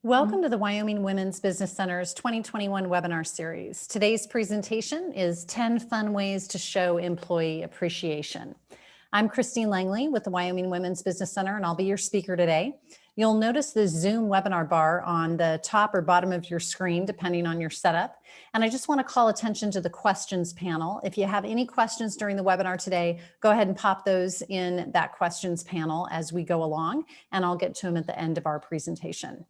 Welcome to the Wyoming Women's Business Center's 2021 webinar series. Today's presentation is 10 fun ways to show employee appreciation. I'm Christine Langley with the Wyoming Women's Business Center, and I'll be your speaker today. You'll notice the Zoom webinar bar on the top or bottom of your screen, depending on your setup. And I just want to call attention to the questions panel. If you have any questions during the webinar today, go ahead and pop those in that questions panel as we go along, and I'll get to them at the end of our presentation.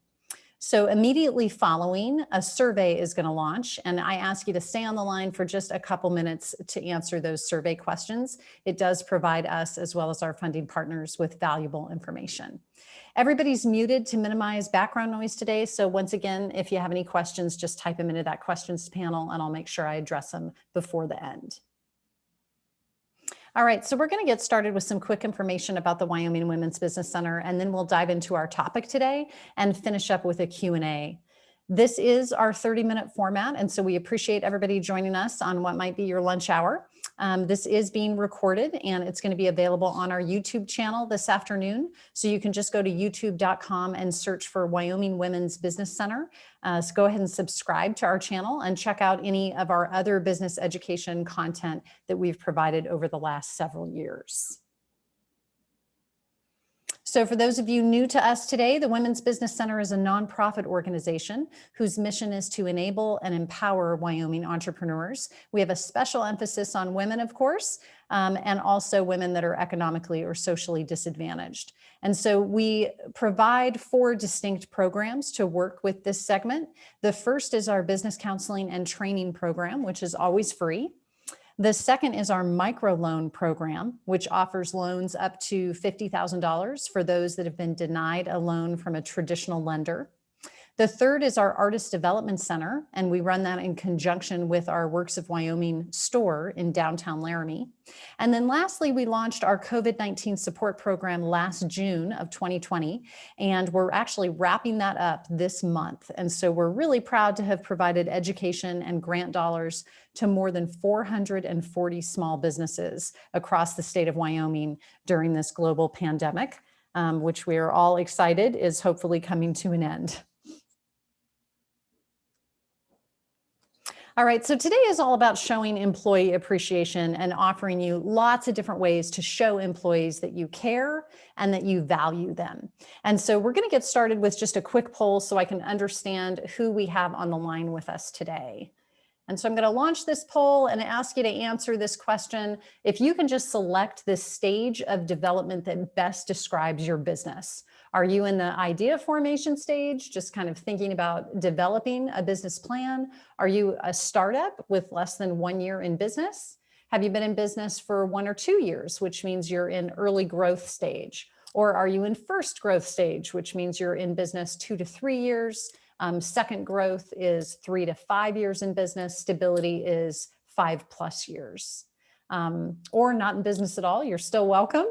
So immediately following, a survey is going to launch, and I ask you to stay on the line for just a couple minutes to answer those survey questions. It does provide us, as well as our funding partners, with valuable information. Everybody's muted to minimize background noise today. So once again, if you have any questions, just type them into that questions panel, and I'll make sure I address them before the end. All right, so we're going to get started with some quick information about the Wyoming Women's Business Center, and then we'll dive into our topic today and finish up with a Q&A. This is our 30-minute format, and so we appreciate everybody joining us on what might be your lunch hour. This is being recorded, and it's going to be available on our YouTube channel this afternoon. So you can just go to youtube.com and search for Wyoming Women's Business Center. So go ahead and subscribe to our channel and check out any of our other business education content that we've provided over the last several years. So for those of you new to us today, the Women's Business Center is a nonprofit organization whose mission is to enable and empower Wyoming entrepreneurs. We have a special emphasis on women, of course, and also women that are economically or socially disadvantaged. And so we provide 4 distinct programs to work with this segment. The first is our business counseling and training program, which is always free. The second is our microloan program, which offers loans up to $50,000 for those that have been denied a loan from a traditional lender. The third is our Artist Development Center, and we run that in conjunction with our Works of Wyoming store in downtown Laramie. And then lastly, we launched our COVID-19 support program last June of 2020, and we're actually wrapping that up this month. And so we're really proud to have provided education and grant dollars to more than 440 small businesses across the state of Wyoming during this global pandemic, which we are all excited is hopefully coming to an end. All right, so today is all about showing employee appreciation and offering you lots of different ways to show employees that you care and that you value them. And so we're going to get started with just a quick poll so I can understand who we have on the line with us today. And so I'm going to launch this poll and ask you to answer this question. If you can just select the stage of development that best describes your business. Are you in the idea formation stage, just kind of thinking about developing a business plan? Are you a startup with less than 1 year in business? Have you been in business for 1 or 2 years, which means you're in early growth stage? Or are you in first growth stage, which means you're in business 2 to 3 years? Second growth is 3 to 5 years in business. Stability is 5+ years. Or not in business at all, you're still welcome.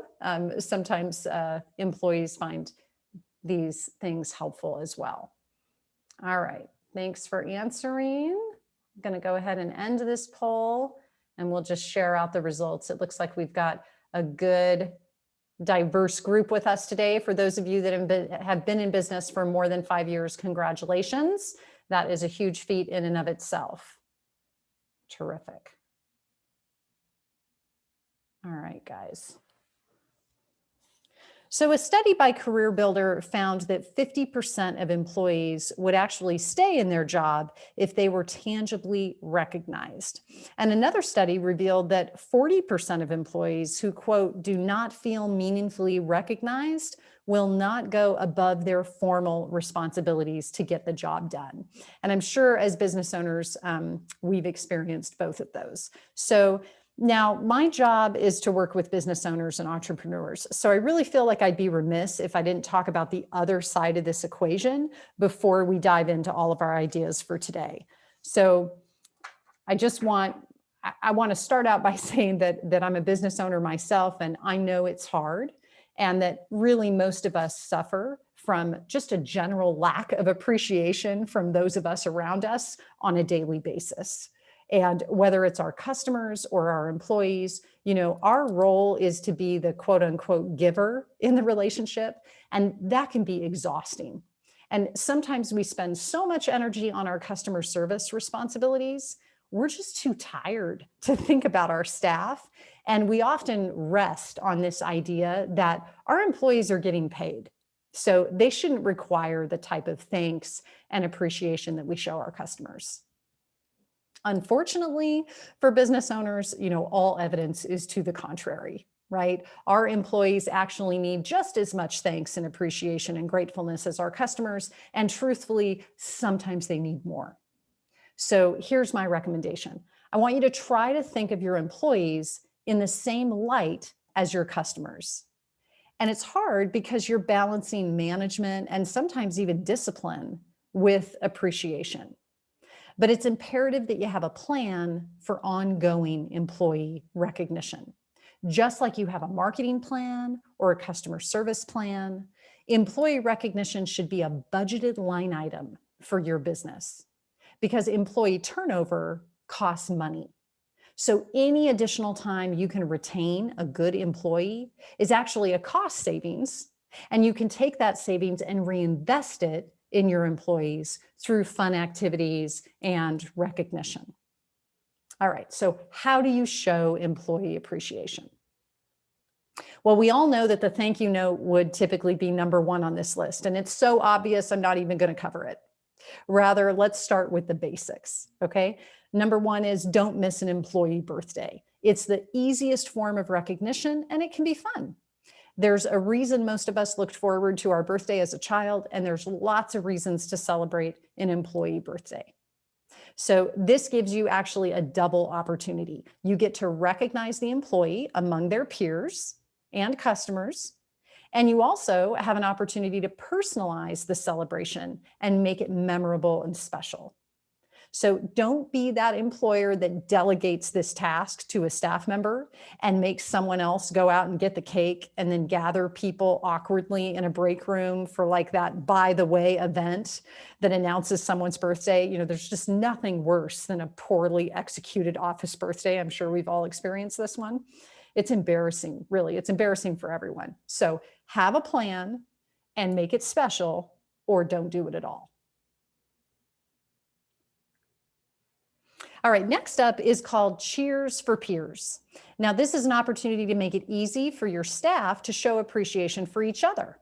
Sometimes employees find these things helpful as well. All right, thanks for answering. I'm going to go ahead and end this poll, and we'll just share out the results. It looks like we've got a good diverse group with us today. For those of you that have been in business for more than 5 years, congratulations. That is a huge feat in and of itself. Terrific. All right, guys. So a study by CareerBuilder found that 50% of employees would actually stay in their job if they were tangibly recognized. And another study revealed that 40% of employees who, quote, do not feel meaningfully recognized will not go above their formal responsibilities to get the job done. And I'm sure as business owners, we've experienced both of those. So now, my job is to work with business owners and entrepreneurs. So I really feel like I'd be remiss if I didn't talk about the other side of this equation before we dive into all of our ideas for today. So I want to start out by saying that I'm a business owner myself, and I know it's hard, and that really most of us suffer from just a general lack of appreciation from those of us around us on a daily basis. And whether it's our customers or our employees, you know, our role is to be the quote unquote giver in the relationship. And that can be exhausting. And sometimes we spend so much energy on our customer service responsibilities, we're just too tired to think about our staff. And we often rest on this idea that our employees are getting paid. So they shouldn't require the type of thanks and appreciation that we show our customers. Unfortunately, for business owners, all evidence is to the contrary, right? Our employees actually need just as much thanks and appreciation and gratefulness as our customers. And truthfully, sometimes they need more. So here's my recommendation. I want you to try to think of your employees in the same light as your customers. And it's hard because you're balancing management and sometimes even discipline with appreciation. But it's imperative that you have a plan for ongoing employee recognition. Just like you have a marketing plan or a customer service plan, employee recognition should be a budgeted line item for your business because employee turnover costs money. So any additional time you can retain a good employee is actually a cost savings, and you can take that savings and reinvest it in your employees through fun activities and recognition. All right, so how do you show employee appreciation? Well, we all know that the thank you note would typically be number one on this list, and it's so obvious I'm not even going to cover it. Rather, let's start with the basics, okay? Number one is don't miss an employee birthday. It's the easiest form of recognition, and it can be fun. There's a reason most of us looked forward to our birthday as a child, and there's lots of reasons to celebrate an employee birthday. So this gives you actually a double opportunity. You get to recognize the employee among their peers and customers, and you also have an opportunity to personalize the celebration and make it memorable and special. So don't be that employer that delegates this task to a staff member and makes someone else go out and get the cake and then gather people awkwardly in a break room for like that by the way event that announces someone's birthday. There's just nothing worse than a poorly executed office birthday. I'm sure we've all experienced this one. It's embarrassing, really. It's embarrassing for everyone. So have a plan and make it special, or don't do it at all. All right, next up is called Cheers for Peers. Now, this is an opportunity to make it easy for your staff to show appreciation for each other.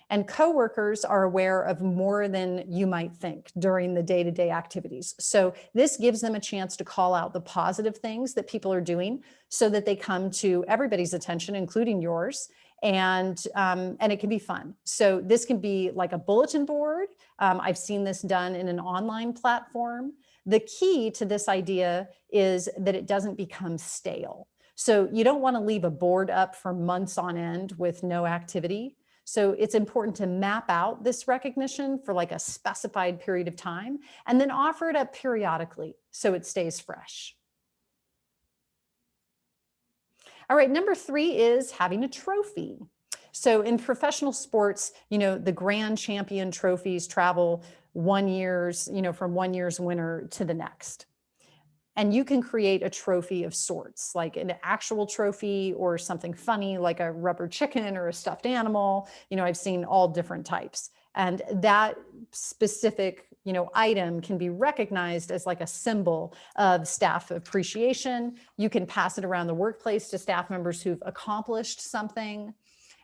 And coworkers are aware of more than you might think during the day-to-day activities. So this gives them a chance to call out the positive things that people are doing so that they come to everybody's attention, including yours. And it can be fun. So this can be like a bulletin board. I've seen this done in an online platform. The key to this idea is that it doesn't become stale. So you don't want to leave a board up for months on end with no activity. So it's important to map out this recognition for like a specified period of time and then offer it up periodically so it stays fresh. All right, number 3 is having a trophy. So in professional sports, the grand champion trophies travel from 1 year's winner to the next. And you can create a trophy of sorts, like an actual trophy or something funny like a rubber chicken or a stuffed animal. I've seen all different types. And that specific, item can be recognized as like a symbol of staff appreciation. You can pass it around the workplace to staff members who've accomplished something.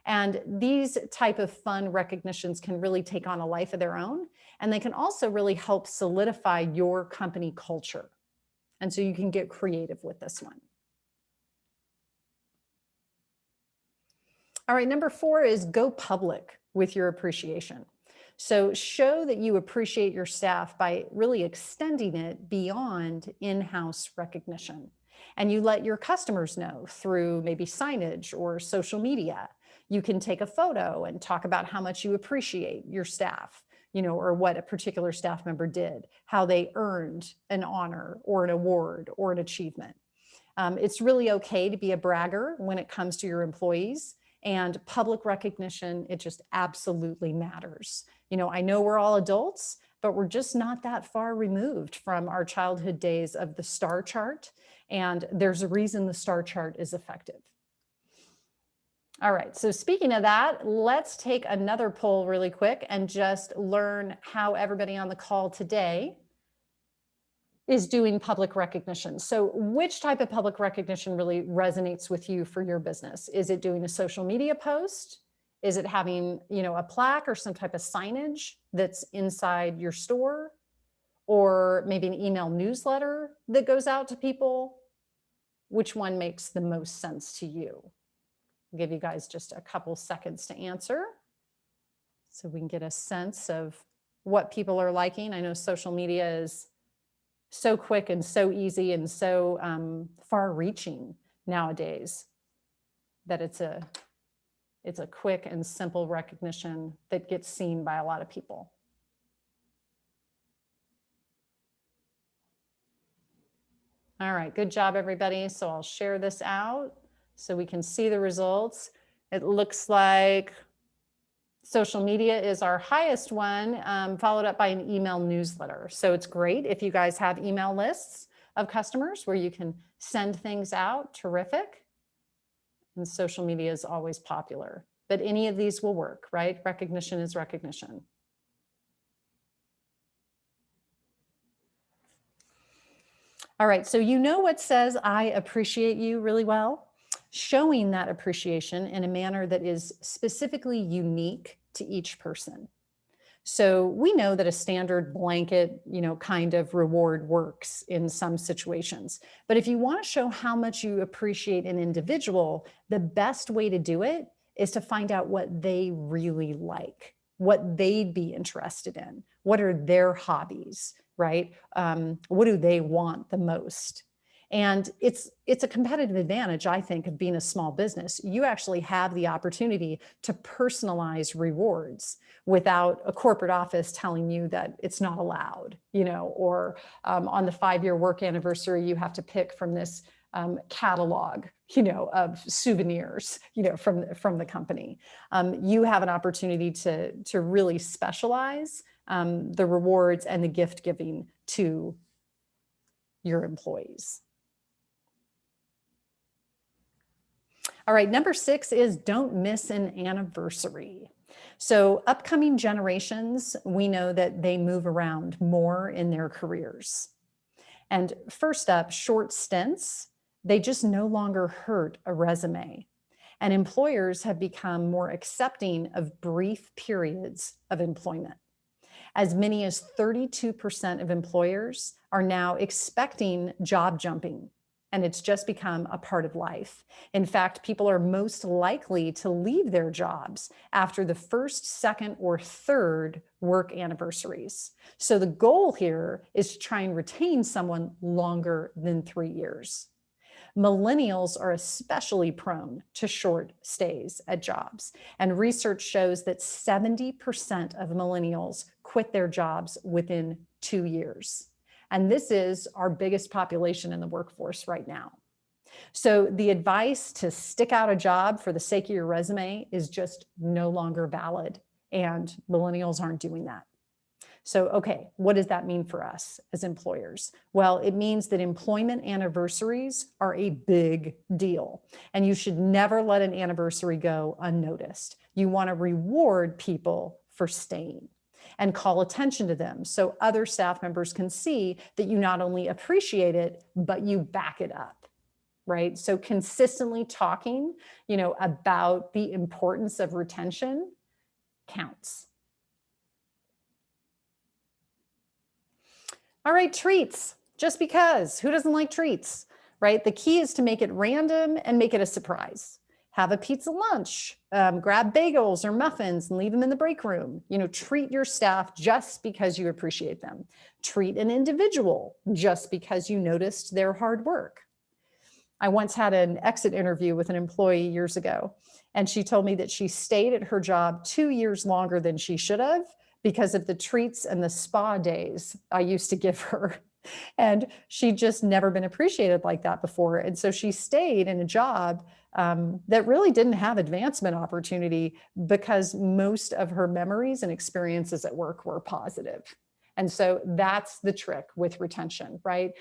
And these type of fun recognitions can really take on a life of their own. And they can also really help solidify your company culture. And so you can get creative with this one. All right, number 4 is go public with your appreciation. So show that you appreciate your staff by really extending it beyond in-house recognition. And you let your customers know through maybe signage or social media. You can take a photo and talk about how much you appreciate your staff, or what a particular staff member did, how they earned an honor or an award or an achievement. It's really okay to be a bragger when it comes to your employees, and public recognition, it just absolutely matters. I know we're all adults, but we're just not that far removed from our childhood days of the star chart. And there's a reason the star chart is effective. All right, so speaking of that, let's take another poll really quick and just learn how everybody on the call today is doing public recognition. So which type of public recognition really resonates with you for your business? Is it doing a social media post? Is it having, a plaque or some type of signage that's inside your store? Or maybe an email newsletter that goes out to people? Which one makes the most sense to you? I'll give you guys just a couple seconds to answer so we can get a sense of what people are liking. I know social media is so quick and so easy and so far-reaching nowadays that it's a quick and simple recognition that gets seen by a lot of people. All right, good job, everybody. So I'll share this out so we can see the results. It looks like social media is our highest one, followed up by an email newsletter. So it's great if you guys have email lists of customers where you can send things out. Terrific. And social media is always popular, but any of these will work, right? Recognition is recognition. All right, so you know what says I appreciate you really well? Showing that appreciation in a manner that is specifically unique to each person. So we know that a standard blanket, kind of reward works in some situations. But if you want to show how much you appreciate an individual, the best way to do it is to find out what they really like, what they'd be interested in, what are their hobbies, right? What do they want the most? And it's a competitive advantage, I think, of being a small business. You actually have the opportunity to personalize rewards without a corporate office telling you that it's not allowed, or on the 5-year work anniversary, you have to pick from this catalog, of souvenirs, from the company. You have an opportunity to really specialize the rewards and the gift giving to your employees. All right, number 6 is don't miss an anniversary. So upcoming generations, we know that they move around more in their careers. And first up, short stints, they just no longer hurt a resume. And employers have become more accepting of brief periods of employment. As many as 32% of employers are now expecting job jumping, and it's just become a part of life. In fact, people are most likely to leave their jobs after the first, second, or third work anniversaries. So the goal here is to try and retain someone longer than 3 years. Millennials are especially prone to short stays at jobs. And research shows that 70% of millennials quit their jobs within 2 years. And this is our biggest population in the workforce right now. So the advice to stick out a job for the sake of your resume is just no longer valid. And millennials aren't doing that. So, okay, what does that mean for us as employers? Well, it means that employment anniversaries are a big deal, and you should never let an anniversary go unnoticed. You want to reward people for staying and call attention to them so other staff members can see that you not only appreciate it, but you back it up, right? So consistently talking, about the importance of retention counts. All right, treats, just because. Who doesn't like treats, right? The key is to make it random and make it a surprise. Have a pizza lunch, grab bagels or muffins and leave them in the break room. Treat your staff just because you appreciate them. Treat an individual just because you noticed their hard work. I once had an exit interview with an employee years ago, and she told me that she stayed at her job 2 years longer than she should have because of the treats and the spa days I used to give her. And she'd just never been appreciated like that before. And so she stayed in a job that really didn't have advancement opportunity because most of her memories and experiences at work were positive. And so that's the trick with retention, right?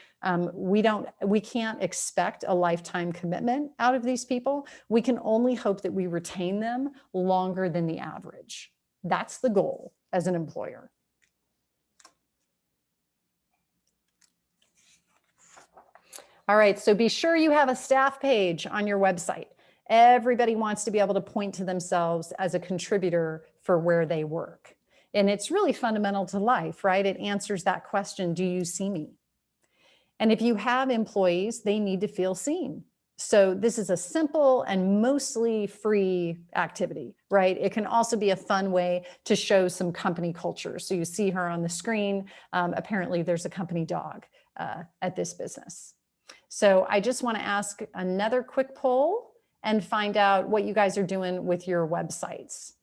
We can't expect a lifetime commitment out of these people. We can only hope that we retain them longer than the average. That's the goal as an employer. All right, so be sure you have a staff page on your website. Everybody wants to be able to point to themselves as a contributor for where they work. And it's really fundamental to life, right? It answers that question, do you see me? And if you have employees, they need to feel seen. So this is a simple and mostly free activity, right? It can also be a fun way to show some company culture. So you see her on the screen. Apparently there's a company dog at this business. So I just want to ask another quick poll and find out what you guys are doing with your websites.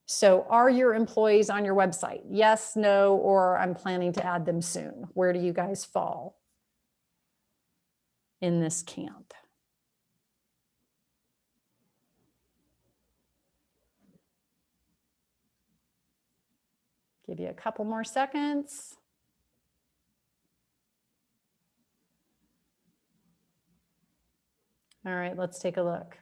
So are your employees on your website? Yes, no, or I'm planning to add them soon. Where do you guys fall in this camp? Give you a couple more seconds. All right, let's take a look.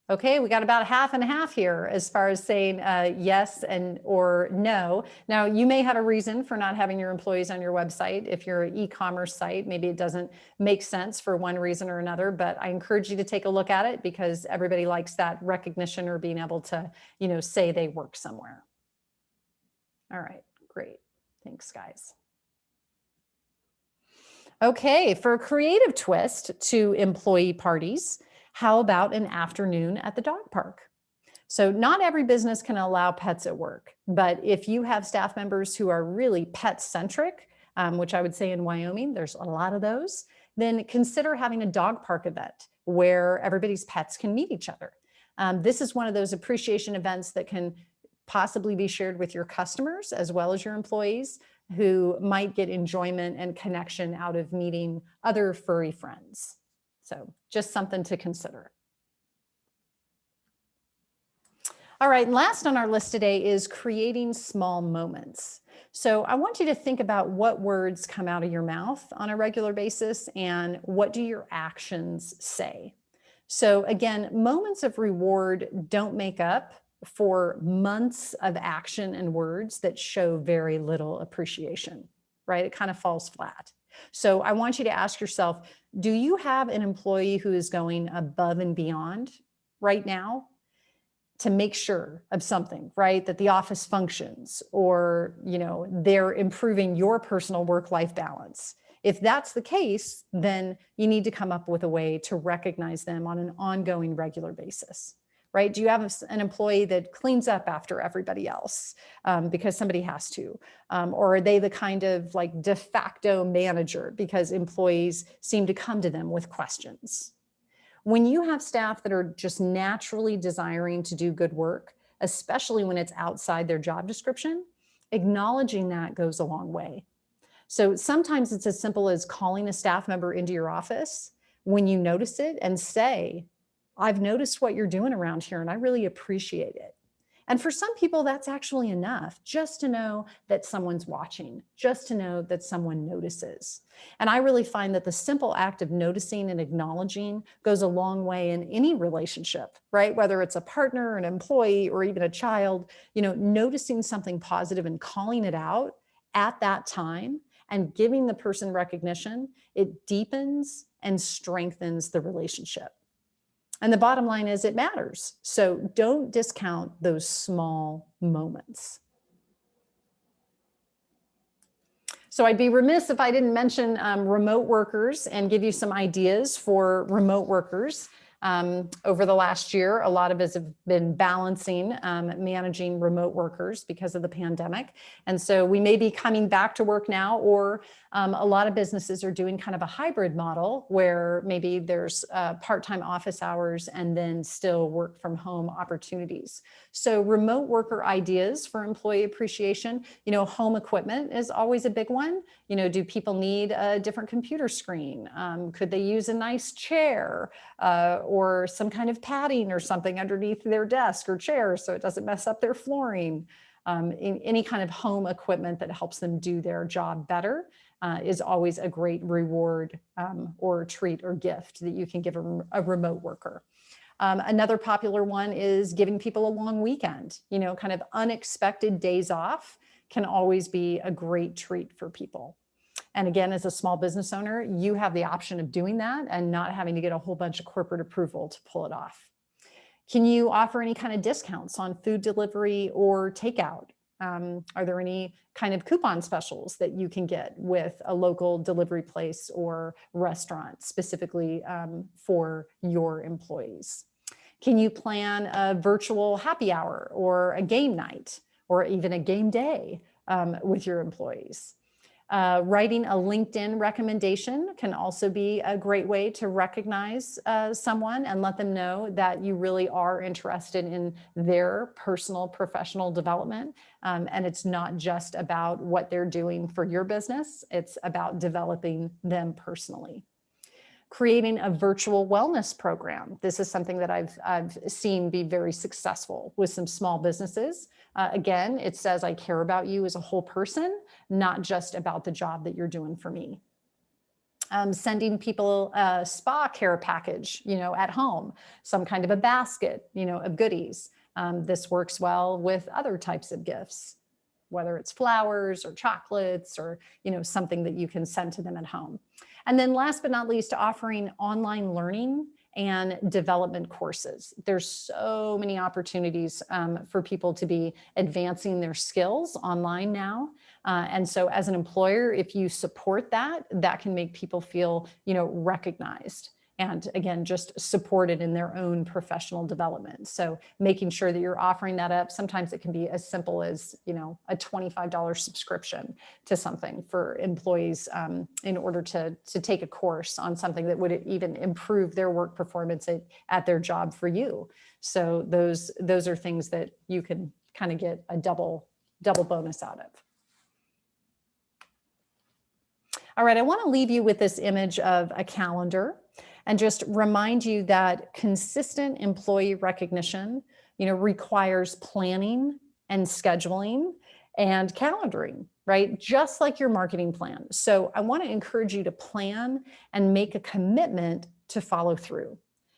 Okay, we got about half and half here as far as saying yes and or no. Now, you may have a reason for not having your employees on your website. If you're an e-commerce site, maybe it doesn't make sense for one reason or another, but I encourage you to take a look at it because everybody likes that recognition or being able to, say they work somewhere. All right, great. Thanks, guys. Okay, for a creative twist to employee parties, how about an afternoon at the dog park? So not every business can allow pets at work, but if you have staff members who are really pet centric, which I would say in Wyoming, there's a lot of those, then consider having a dog park event where everybody's pets can meet each other. This is one of those appreciation events that can possibly be shared with your customers as well as your employees who might get enjoyment and connection out of meeting other furry friends. So just something to consider. All right, and last on our list today is creating small moments. So I want you to think about what words come out of your mouth on a regular basis and what do your actions say. So again, moments of reward don't make up for months of action and words that show very little appreciation, right? It kind of falls flat. So I want you to ask yourself, do you have an employee who is going above and beyond right now to make sure of something, right? That the office functions or, they're improving your personal work-life balance. If that's the case, then you need to come up with a way to recognize them on an ongoing regular basis. Right? Do you have an employee that cleans up after everybody else because somebody has to? Or are they the kind of like de facto manager because employees seem to come to them with questions? When you have staff that are just naturally desiring to do good work, especially when it's outside their job description, acknowledging that goes a long way. So sometimes it's as simple as calling a staff member into your office when you notice it and say, I've noticed what you're doing around here and I really appreciate it. And for some people, that's actually enough just to know that someone's watching, just to know that someone notices. And I really find that the simple act of noticing and acknowledging goes a long way in any relationship, right? Whether it's a partner, an employee, or even a child, noticing something positive and calling it out at that time and giving the person recognition, it deepens and strengthens the relationship. And the bottom line is it matters. So don't discount those small moments. So I'd be remiss if I didn't mention remote workers and give you some ideas for remote workers. Over the last year, a lot of us have been balancing managing remote workers because of the pandemic. And so we may be coming back to work now, or a lot of businesses are doing kind of a hybrid model where maybe there's part-time office hours and then still work from home opportunities. So remote worker ideas for employee appreciation, home equipment is always a big one. Do people need a different computer screen? Could they use a nice chair or some kind of padding or something underneath their desk or chair so it doesn't mess up their flooring? any kind of home equipment that helps them do their job better is always a great reward or treat or gift that you can give a remote worker. Another popular one is giving people a long weekend. Kind of unexpected days off can always be a great treat for people. And again, as a small business owner, you have the option of doing that and not having to get a whole bunch of corporate approval to pull it off. Can you offer any kind of discounts on food delivery or takeout? Are there any kind of coupon specials that you can get with a local delivery place or restaurant specifically for your employees? Can you plan a virtual happy hour or a game night or even a game day with your employees? Writing a LinkedIn recommendation can also be a great way to recognize someone and let them know that you really are interested in their personal professional development. And it's not just about what they're doing for your business, it's about developing them personally. Creating a virtual wellness program. This is something that I've seen be very successful with some small businesses. Again, it says I care about you as a whole person, not just about the job that you're doing for me. Sending people a spa care package, at home, some kind of a basket, of goodies. This works well with other types of gifts, whether it's flowers or chocolates or, something that you can send to them at home. And then last but not least, offering online learning and development courses. There's so many opportunities for people to be advancing their skills online now. And so as an employer, if you support that, that can make people feel, recognized. And again, just supported in their own professional development. So making sure that you're offering that up. Sometimes it can be as simple as, a $25 subscription to something for employees in order to take a course on something that would even improve their work performance at their job for you. So those are things that you can kind of get a double bonus out of. All right, I want to leave you with this image of a calendar and just remind you that consistent employee recognition, requires planning and scheduling and calendaring, right? Just like your marketing plan. So I want to encourage you to plan and make a commitment to follow through.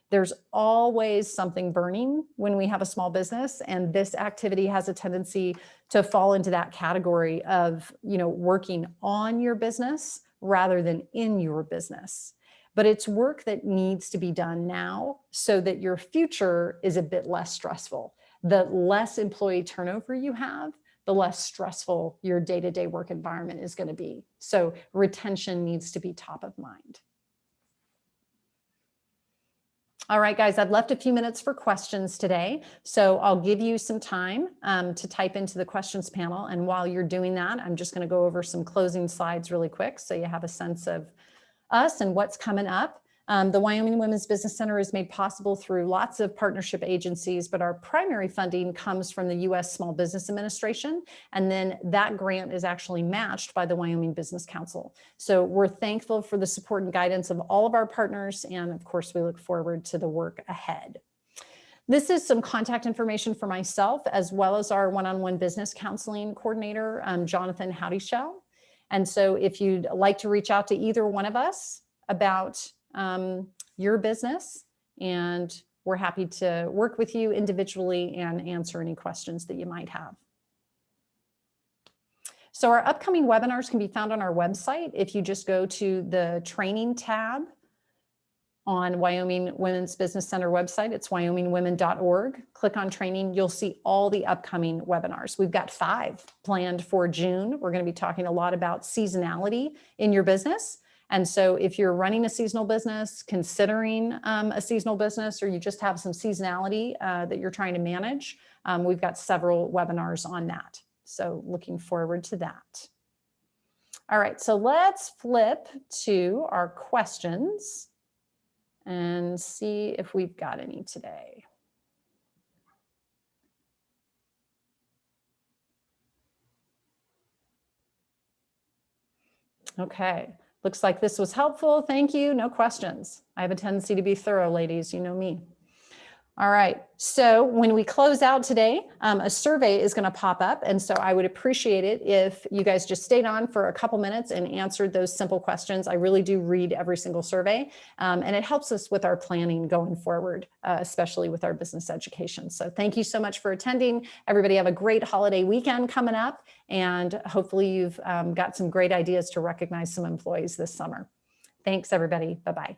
There's always something burning when we have a small business, and this activity has a tendency to fall into that category of, working on your business rather than in your business. But it's work that needs to be done now so that your future is a bit less stressful. The less employee turnover you have, the less stressful your day-to-day work environment is going to be. So retention needs to be top of mind. All right, guys, I've left a few minutes for questions today. So I'll give you some time to type into the questions panel. And while you're doing that, I'm just going to go over some closing slides really quick so you have a sense of us and what's coming up. The Wyoming Women's Business Center is made possible through lots of partnership agencies, but our primary funding comes from the U.S. Small Business Administration. And then that grant is actually matched by the Wyoming Business Council. So we're thankful for the support and guidance of all of our partners. And of course, we look forward to the work ahead. This is some contact information for myself, as well as our one-on-one business counseling coordinator, Jonathan Howdyshell. And so if you'd like to reach out to either one of us about your business, and we're happy to work with you individually and answer any questions that you might have. So our upcoming webinars can be found on our website. If you just go to the training tab on Wyoming Women's Business Center website, it's wyomingwomen.org. Click on training, you'll see all the upcoming webinars. We've got 5 planned for June. We're going to be talking a lot about seasonality in your business. And so if you're running a seasonal business, considering a seasonal business, or you just have some seasonality that you're trying to manage, we've got several webinars on that. So looking forward to that. All right, so let's flip to our questions and see if we've got any today. Okay, looks like this was helpful. Thank you. No questions. I have a tendency to be thorough, ladies. You know me. All right. So when we close out today, a survey is going to pop up. And so I would appreciate it if you guys just stayed on for a couple minutes and answered those simple questions. I really do read every single survey, and it helps us with our planning going forward, especially with our business education. So thank you so much for attending. Everybody have a great holiday weekend coming up, and hopefully you've got some great ideas to recognize some employees this summer. Thanks, everybody. Bye-bye.